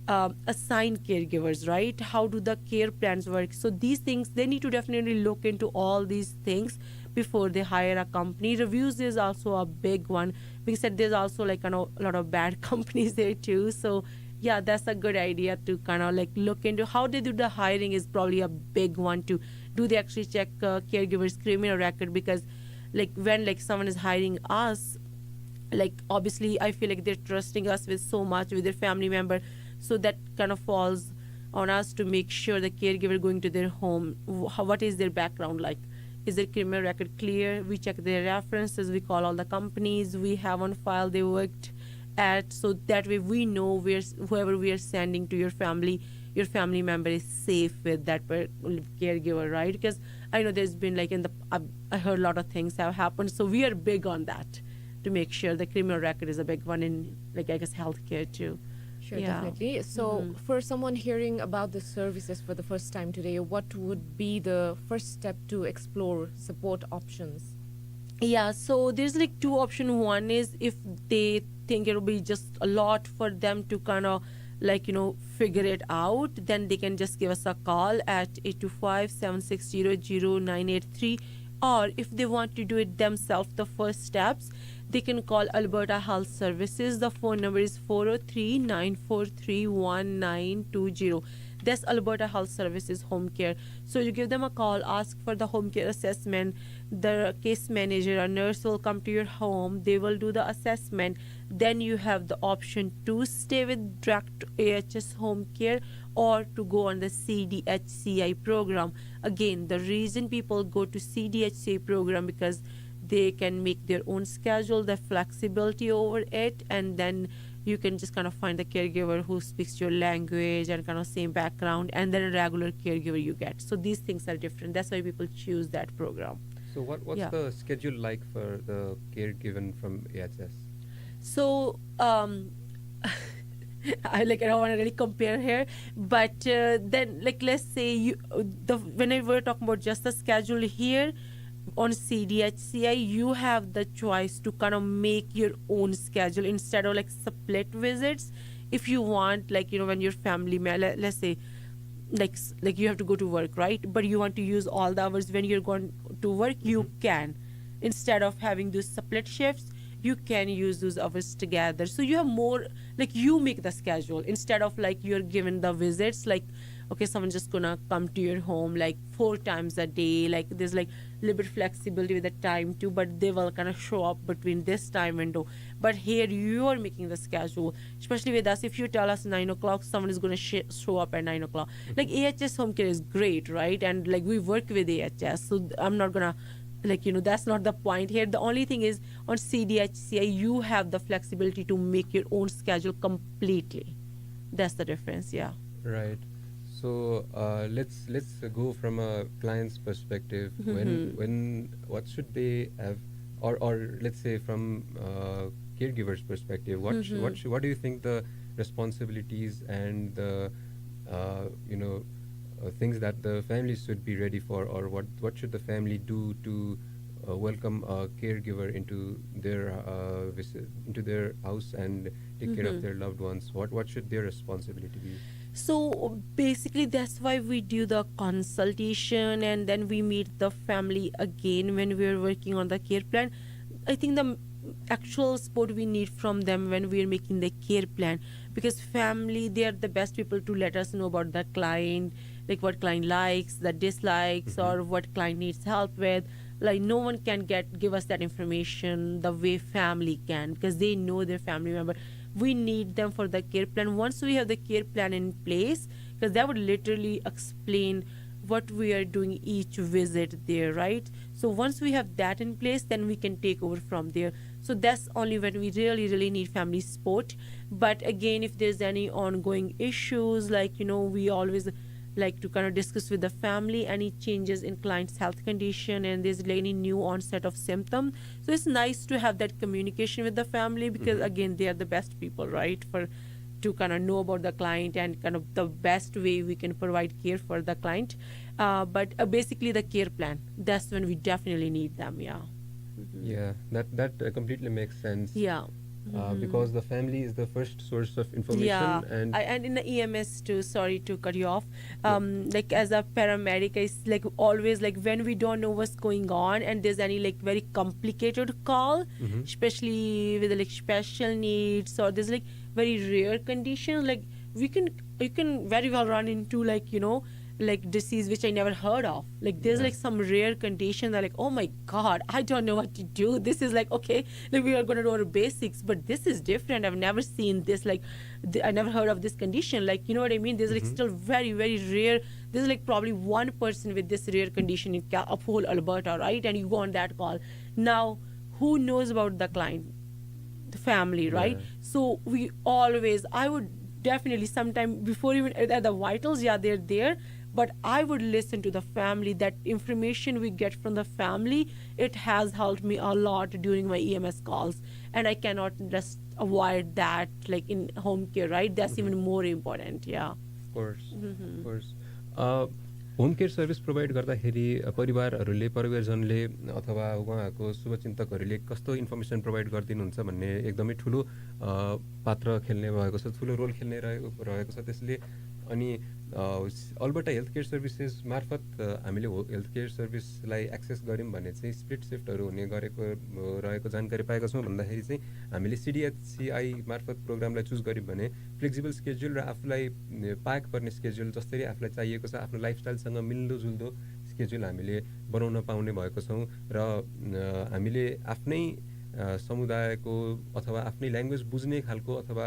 Speaker 7: assign caregivers, right? How do the care plans work? So these things, they need to definitely look into all these things before they hire a company. Reviews is also a big one, because there's also like a lot of bad companies there too. So yeah, that's a good idea to kind of like look into how they do the hiring is probably a big one too. Do they actually check caregivers' criminal record? Because like when like someone is hiring us, like obviously I feel like they're trusting us with so much with their family member, so that kind of falls on us to make sure the caregiver going to their home, what is their background like? Is their criminal record clear? We check their references, we call all the companies we have on file they worked at, so that way we know whoever we are sending to your family member is safe with that caregiver, right? Because I know there's been like I heard a lot of things have happened, so we are big on that to make sure the criminal record is a big one in like I guess healthcare too.
Speaker 5: Sure,
Speaker 7: Yeah.
Speaker 5: definitely. So for someone hearing about the services for the first time today, what would be the first step to explore support options?
Speaker 7: Yeah, so there's like two options. One is if they think it'll be just a lot for them to kind of like, figure it out, then they can just give us a call at 825-760-0983. Or if they want to do it themselves, the first steps, they can call Alberta Health Services. The phone number is 403-943-1920. That's Alberta Health Services home care. So you give them a call, ask for the home care assessment. The case manager or nurse will come to your home. They will do the assessment. Then you have the option to stay with direct AHS home care or to go on the CDHCI program. Again, the reason people go to CDHCI program because they can make their own schedule, the flexibility over it, and then you can just kind of find the caregiver who speaks your language and kind of same background, and then a regular caregiver you get. So these things are different. That's why people choose that program.
Speaker 3: So what's
Speaker 7: Yeah.
Speaker 3: the schedule like for the care given from AHS?
Speaker 7: So I don't want to really compare here, but then let's say when we're talking about just the schedule here on CDHCI, you have the choice to kind of make your own schedule instead of split visits. If you want, when your family, let's say, like you have to go to work, right? But you want to use all the hours when you're going to work, you can. Instead of having those split shifts, you can use those hours together. So you have more, you make the schedule instead of you're given the visits, okay, someone's just gonna come to your home 4 times a day. There's little bit flexibility with the time too, but they will kind of show up between this time window. But here you are making the schedule, especially with us. If you tell us 9 o'clock, someone is gonna show up at 9 o'clock. AHS home care is great, right? And we work with AHS, so I'm not gonna that's not the point here. The only thing is on CDHCI you have the flexibility to make your own schedule completely. That's the difference. Yeah.
Speaker 3: Right. So let's go from a client's perspective. When what should they have, or let's say from caregiver's perspective, what do you think the responsibilities and the things that the families should be ready for, or what should the family do to welcome a caregiver into their into their house and take care of their loved ones? What should their responsibility be?
Speaker 7: So basically that's why we do the consultation, and then we meet the family again when we're working on the care plan. I think the actual support we need from them when we're making the care plan, because family, they are the best people to let us know about the client, what client likes, the dislikes, or what client needs help with. No one can give us that information the way family can, because they know their family member. We need them for the care plan. Once we have the care plan in place, because that would literally explain what we are doing each visit there, right? So once we have that in place, then we can take over from there. So that's only when we really need family support. But again, if there's any ongoing issues, we always like to kind of discuss with the family any changes in client's health condition, and there's any new onset of symptom. So it's nice to have that communication with the family, because again, they are the best people, right, to kind of know about the client and kind of the best way we can provide care for the client. But basically the care plan, that's when we definitely need them. Yeah.
Speaker 3: Yeah, that completely makes sense.
Speaker 7: Yeah.
Speaker 3: Because the family is the first source of information.
Speaker 7: Yeah,
Speaker 3: and
Speaker 7: in the EMS too, sorry to cut you off, as a paramedic, it's always when we don't know what's going on and there's any very complicated call, especially with special needs, or there's very rare condition, you can very well run into disease which I never heard of. There's some rare condition that oh my God, I don't know what to do. This is okay, we are going to do our basics, but this is different. I've never seen this, I never heard of this condition. You know what I mean? There's still very, very rare. There's probably one person with this rare condition in whole Alberta, right? And you go on that call. Now, who knows about the client? The family, right?
Speaker 3: Yeah.
Speaker 7: So I would definitely sometime before even at the vitals, yeah, they're there, but I would listen to the family. That information we get from the family, it has helped me a lot during my EMS calls, and I cannot just avoid that in home care, right? That's even more important. Yeah.
Speaker 3: Of course. Home care service provide गर्दाखेरि परिवारजनले अथवा उहाँको शुभचिन्तकहरूले कस्तो information provide गरिदिनुहुन्छ भन्ने एकदमै ठुलो पात्र खेल्ने भएको छ, ठुलो रोल खेल्ने रहेको छ त्यसले। अनि अल्बर्टा हेल्थ केयर सर्भिसेस मार्फत हामीले हेल्थ केयर सर्भिसलाई एक्सेस गऱ्यौँ भने चाहिँ स्प्लिट सिफ्टहरू हुने रहेको जानकारी पाएका छौँ। भन्दाखेरि चाहिँ हामीले CDHCI मार्फत प्रोग्रामलाई चुज गऱ्यौँ भने फ्लेक्सिबल स्केड्युल र आफूलाई पाएक पर्ने स्केड्युल जसरी आफूलाई चाहिएको छ आफ्नो लाइफस्टाइलसँग मिल्दोजुल्दो स्केड्युल हामीले बनाउन पाउने भएको छौँ र हामीले आफ्नै समुदायको अथवा आफ्नै ल्याङ्ग्वेज बुझ्ने खालको अथवा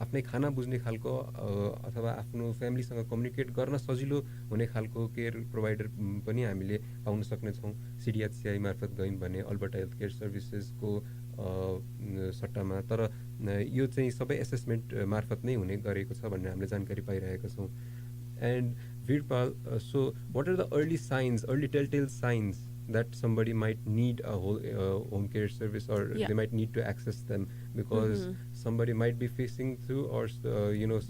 Speaker 3: आफ्नै खाना बुझ्ने खालको अथवा आफ्नो फ्यामिलीसँग कम्युनिकेट गर्न सजिलो हुने खालको केयर प्रोभाइडर पनि हामीले पाउन सक्नेछौँ CDHCI मार्फत गयौँ भने अल्बर्टा हेल्थ केयर सर्भिसेसको सट्टामा। तर यो चाहिँ सबै एसेसमेन्ट मार्फत नै हुने गरेको छ भन्ने हामीले जानकारी पाइरहेका छौँ। And Veerpal, so what are the early telltale signs that somebody might need a whole home care service or they might need to access them because somebody might be facing through or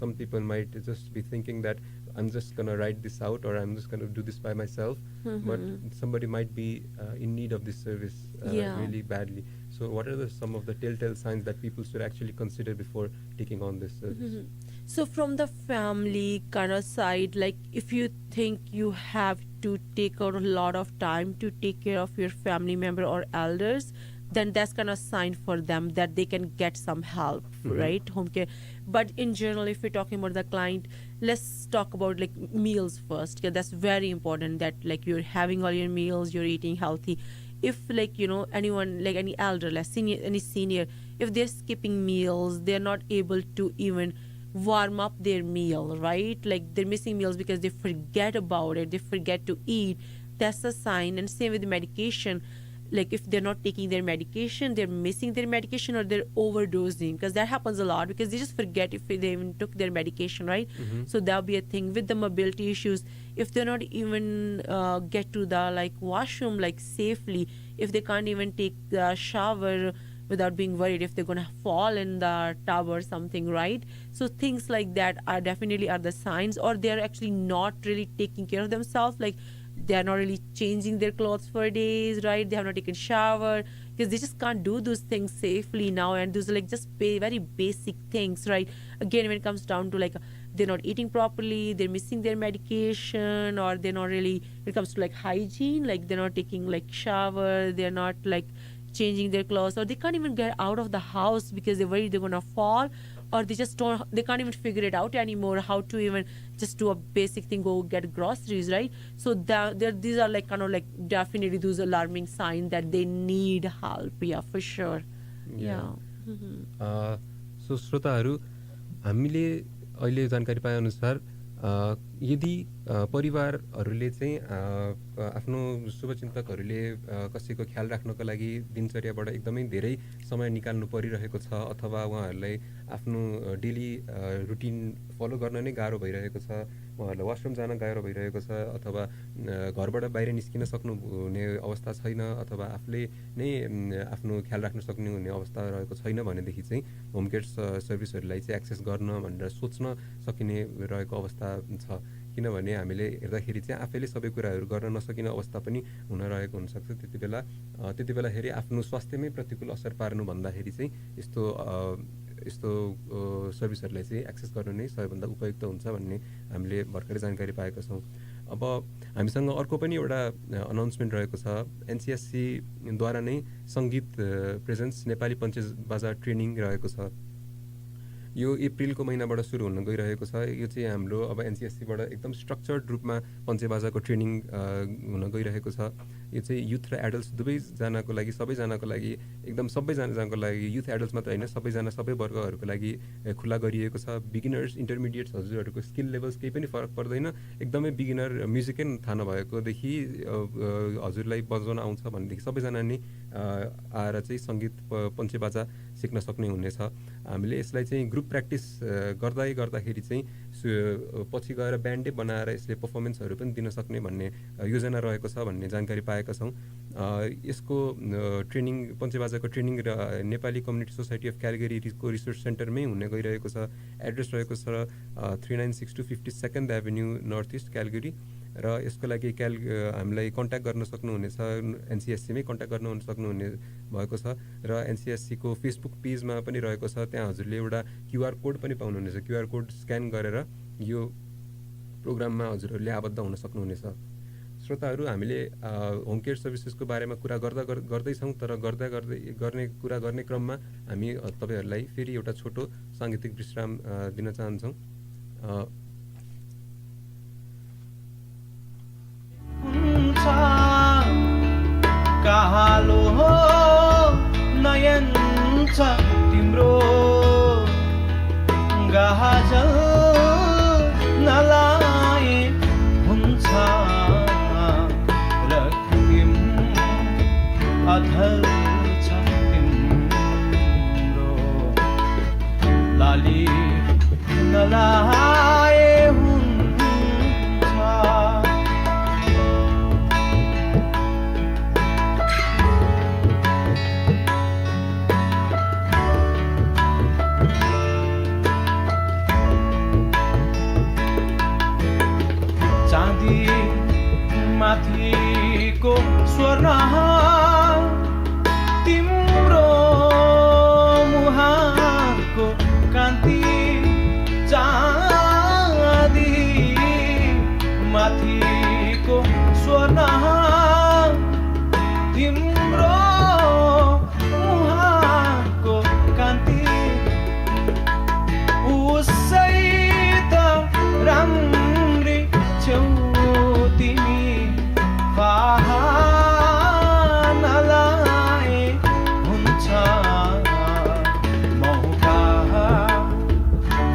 Speaker 3: some people might just be thinking that I'm just gonna write this out or I'm just gonna do this by myself, but somebody might be in need of this service really badly. So what are some of the telltale signs that people should actually consider before taking on this service?
Speaker 7: So from the family kind of side, like if you think you have to take out a lot of time to take care of your family member or elders, then that's kind of sign for them that they can get some help, right? Home care. But in general, if we're talking about the client, let's talk about like meals first. Yeah, that's very important that like you're having all your meals, you're eating healthy. If like anyone, like any elder, like any senior, if they're skipping meals, they're not able to even warm up their meal, right? Like they're missing meals because they forget about it, they forget to eat. That's a sign. And same with the medication. Like if they're not taking their medication, they're missing their medication or they're overdosing, because that happens a lot because they just forget if they even took their medication, right? So that'll be a thing. With the mobility issues, if they're not even get to the like washroom like safely, if they can't even take the shower without being worried if they're gonna fall in the tub or something, right? So things like that are definitely are the signs, or they're actually not really taking care of themselves. Like they're not really changing their clothes for days, right? They have not taken shower because they just can't do those things safely now. And those are like just very basic things, right? Again, when it comes down to like they're not eating properly, they're missing their medication, or they're not really, when it comes to like hygiene, like they're not taking like shower, they're not like changing their clothes, or they can't even get out of the house because they're worried they're gonna fall, or they can't even figure it out anymore how to even just do a basic thing, go get groceries, right? So these are like kind of like definitely those alarming signs that they need help. Yeah, for sure.
Speaker 3: So श्रोताहरू, हामीले अहिले जानकारी पाए अनुसार यदि परिवारहरूले चाहिँ आफ्नो शुभचिन्तकहरूले कसैको ख्याल राख्नको लागि दिनचर्याबाट एकदमै धेरै समय निकाल्नु परिरहेको छ अथवा उहाँहरूलाई आफ्नो डेली रुटिन फलो गर्न नै गाह्रो भइरहेको छ, उहाँहरूलाई वाशरुम जान गाह्रो भइरहेको छ अथवा घरबाट बाहिर निस्किन सक्नुहुने अवस्था छैन अथवा आफूले नै आफ्नो ख्याल राख्न सक्ने हुने अवस्था रहेको छैन भनेदेखि चाहिँ होम केयर सर्भिसहरूलाई चाहिँ एक्सेस गर्न भनेर सोच्न सकिने रहेको अवस्था छ। किनभने हामीले हेर्दाखेरि चाहिँ आफैले सबै कुराहरू गर्न नसकिने अवस्था पनि हुन रहेको हुनसक्छ। त्यति बेलाखेरि आफ्नो स्वास्थ्यमै प्रतिकूल असर पार्नु भन्दाखेरि चाहिँ यस्तो सर्भिसहरूलाई चाहिँ एक्सेस गर्नु नै सबैभन्दा उपयुक्त हुन्छ भन्ने हामीले भर्खरै जानकारी पाएका छौँ। अब हामीसँग अर्को पनि एउटा अनाउन्समेन्ट रहेको छ। NCSC द्वारा नै सङ्गीत प्रेजेन्स नेपाली पञ्चबाजा ट्रेनिङ रहेको छ। यो अप्रिलको महिनाबाट सुरु हुन गइरहेको छ। यो चाहिँ हाम्रो अब NCSC बाट एकदम स्ट्रक्चर्ड रूपमा पञ्चबाजाको ट्रेनिङ हुन गइरहेको छ। यो चाहिँ युथ र एडल्ट्स दुवैजनाको लागि, सबैजनाको लागि, एकदम सबैजनाको लागि, युथ एडल्ट्स मात्र होइन, सबैजना सबै वर्गहरूको लागि खुला गरिएको छ। बिगिनर्स, इन्टरमिडिएट्स हजुरहरूको स्किल लेभल्स केही पनि फरक पर्दैन। एकदमै बिगिनर म्युजिकै थाहा नभएकोदेखि हजुरलाई बजाउन आउँछ भनेदेखि सबैजना नै आएर चाहिँ सङ्गीत पञ्चबाजा सिक्न सक्ने हुनेछ। हामीले यसलाई चाहिँ ग्रुप प्र्याक्टिस गर्दाखेरि चाहिँ पछि गएर ब्यान्डै बनाएर यसले पर्फर्मेन्सहरू पनि दिन सक्ने भन्ने योजना रहेको छ भन्ने जानकारी पाएका छौँ। यसको ट्रेनिङ, पञ्चबाजाको ट्रेनिङ र नेपाली कम्युनिटी सोसाइटी अफ क्यालगरीको रिसोर्स सेन्टरमै हुने गइरहेको छ। एड्रेस रहेको छ 3962 52nd avenue north east Calgary, र यसको लागि हामीलाई कन्ट्याक्ट गर्न सक्नुहुनेछ। NCSC-मै कन्ट्याक्ट गर्न सक्नुहुने भएको छ र NCSC-को फेसबुक पेजमा पनि रहेको छ। त्यहाँ हजुरले एउटा QR कोड पनि पाउनुहुनेछ। QR कोड स्क्यान गरेर यो प्रोग्राममा हजुरहरूले आबद्ध हुन सक्नुहुनेछ। श्रोताहरू, हामीले होम केयर सर्भिसेसको बारेमा कुरा गर्दैछौँ, तर गर्ने क्रममा हामी तपाईँहरूलाई फेरि एउटा छोटो साङ्गीतिक विश्राम दिन चाहन्छौँ।
Speaker 6: कालो नयन छ तिम्रो गाजल नलाए हुन्छ रक्तिम अधल छ तिम्रो लाली नलाए माथिको स्वर्ण तिम्रो मुहारको कान्ति चाँदी माथिको स्वर्ण तिम्रो मुहारको कान्ति उसै त राम्री छेउ तिमी नलाए हुन्छ मौका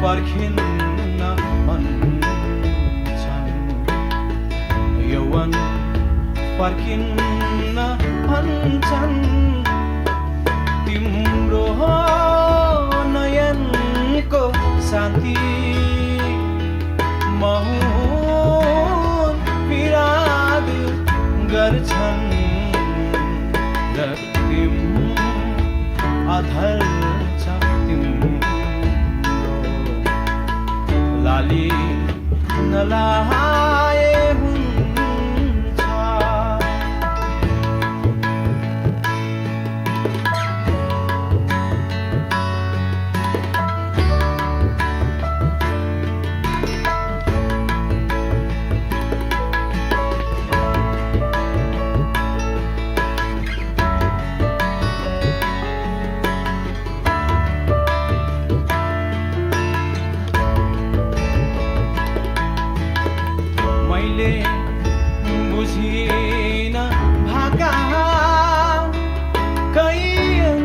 Speaker 6: पर्खिन्न भन्छन् यौवन पर्खिन्न भन्छन् तिम्रो नयनको शान्ति पिराद गर्छन् रक्तिम अधर छ तिम्रो लाली नलाए हुन्छ। बुझिन भाका कैयन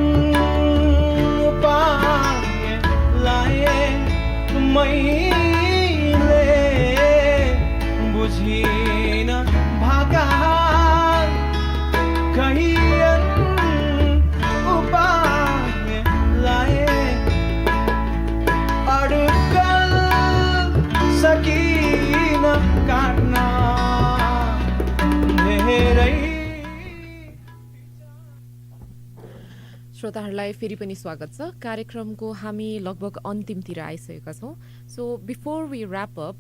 Speaker 6: उपाय लाए मैले बुझिन भाका कैयन उपाय लाए अड्कल सकिन काट्न
Speaker 5: श्रोताहरूलाई फेरि पनि स्वागत छ। कार्यक्रमको हामी लगभग अन्तिमतिर आइसकेका छौँ। So before we wrap up,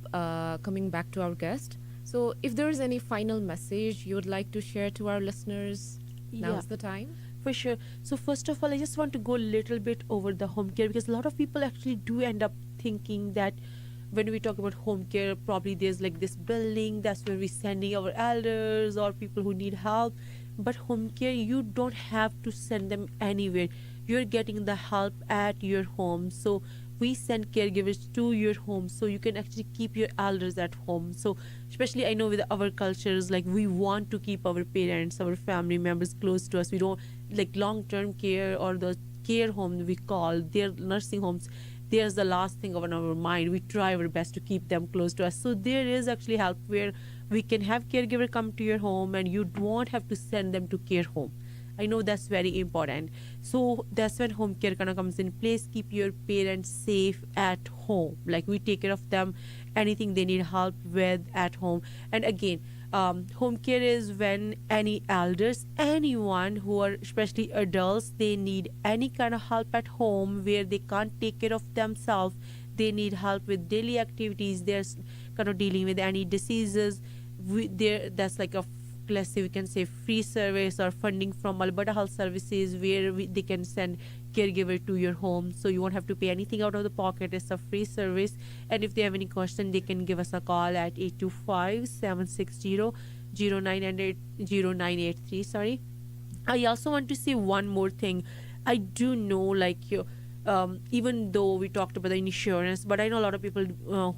Speaker 5: coming back to our guest, so if there is any final message you would like to share to our listeners, now is the time.
Speaker 7: For sure. So first of all, I just want to go a little bit over the home care, because a lot of people actually do end up thinking that when we talk about home care, probably there's like this building, that's where we're sending our elders or people who need help. But home care, you don't have to send them anywhere. You're getting the help at your home. So we send caregivers to your home so you can actually keep your elders at home. So especially I know with our cultures, like we want to keep our parents, our family members close to us. We don't like long-term care or the care home we call, their nursing homes. There's the last thing on our mind. We try our best to keep them close to us. So there is actually help where we can have caregiver come to your home and you don't have to send them to care home. I know that's very important. So that's when home care kind of comes in place. Keep your parents safe at home. Like we take care of them, anything they need help with at home. And again, home care is when any elders, anyone who are especially adults, they need any kind of help at home where they can't take care of themselves. They need help with daily activities. They're kind of dealing with any diseases. That's like a, let's say we can say free service or funding from Alberta Health Services where they can send caregiver to your home, so you won't have to pay anything out of the pocket. It's a free service, and if they have any question, they can give us a call at 825-760-0983. Sorry. I also want to say one more thing. I do know, like, even though we talked about the insurance, but I know a lot of people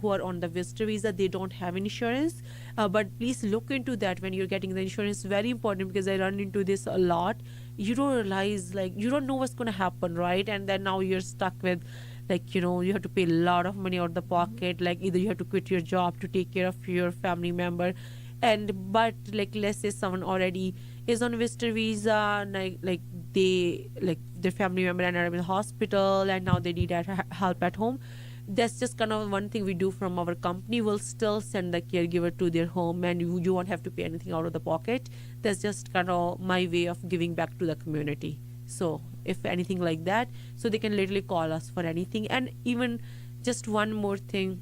Speaker 7: who are on the visitor visa, they don't have insurance. But please look into that when you're getting the insurance. Very important, because I run into this a lot. You don't realize, like, you don't know what's going to happen, right? And then now you're stuck with, like, you have to pay a lot of money out of the pocket. Like, either you have to quit your job to take care of your family member, but like, let's say someone already is on visitor visa, and like their family member ended up in the hospital, and now they need help at home. That's just kind of one thing we do from our company. We'll still send the caregiver to their home, and you won't have to pay anything out of the pocket. That's just kind of my way of giving back to the community. So if anything like that, so they can literally call us for anything. And even just one more thing,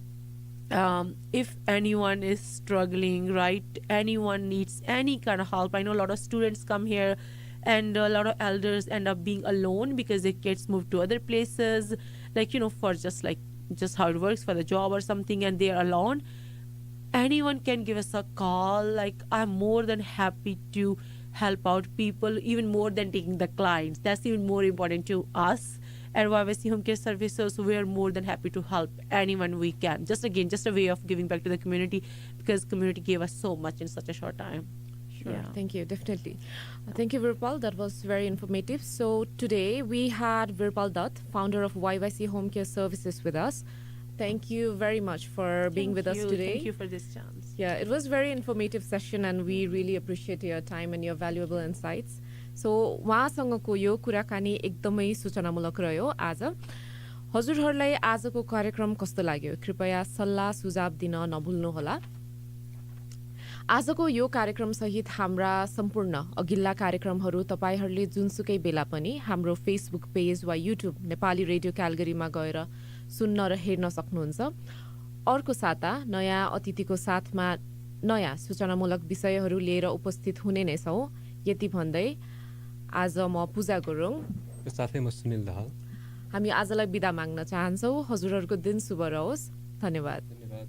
Speaker 7: if anyone is struggling, right, anyone needs any kind of help. I know a lot of students come here, and a lot of elders end up being alone because their kids move to other places, like, for just how it works for the job or something, and they're alone. Anyone can give us a call. Like, I'm more than happy to help out people, even more than taking the clients. That's even more important to us. At YYC Home Care Services, we are more than happy to help anyone we can. Just a way of giving back to the community, because community gave us so much in such a short time.
Speaker 5: Sure,
Speaker 7: Yeah.
Speaker 5: thank you, definitely. Thank you, Virpal. That was very informative. So today we had Virpal Dutt, founder of YYC Home Care Services, with us. Thank you very much for being with us today.
Speaker 7: Thank you for this chance.
Speaker 5: Yeah, it was very informative session, and we really appreciate your time and your valuable insights. सो उहाँसँगको यो कुराकानी एकदमै सूचनामूलक रह्यो आज। हजुरहरूलाई आजको कार्यक्रम कस्तो लाग्यो कृपया सल्लाह सुझाव दिन नभुल्नुहोला। आजको यो कार्यक्रम सहित हाम्रा सम्पूर्ण अघिल्ला कार्यक्रमहरू तपाईहरूले जुनसुकै बेला पनि हाम्रो फेसबुक पेज वा युट्युब नेपाली रेडियो क्यालगरीमा गएर सुन्न र हेर्न सक्नुहुन्छ। अर्को साता नयाँ अतिथिको साथमा नयाँ सूचनामूलक विषयहरू लिएर उपस्थित हुने नै छौँ। यति भन्दै आज म पूजा गुरुङ
Speaker 3: साथै म सुनिल दाहाल
Speaker 5: हामी आजलाई बिदा माग्न चाहन्छौँ। हजुरहरूको दिन शुभ रहोस्। धन्यवाद।
Speaker 3: धन्यवाद।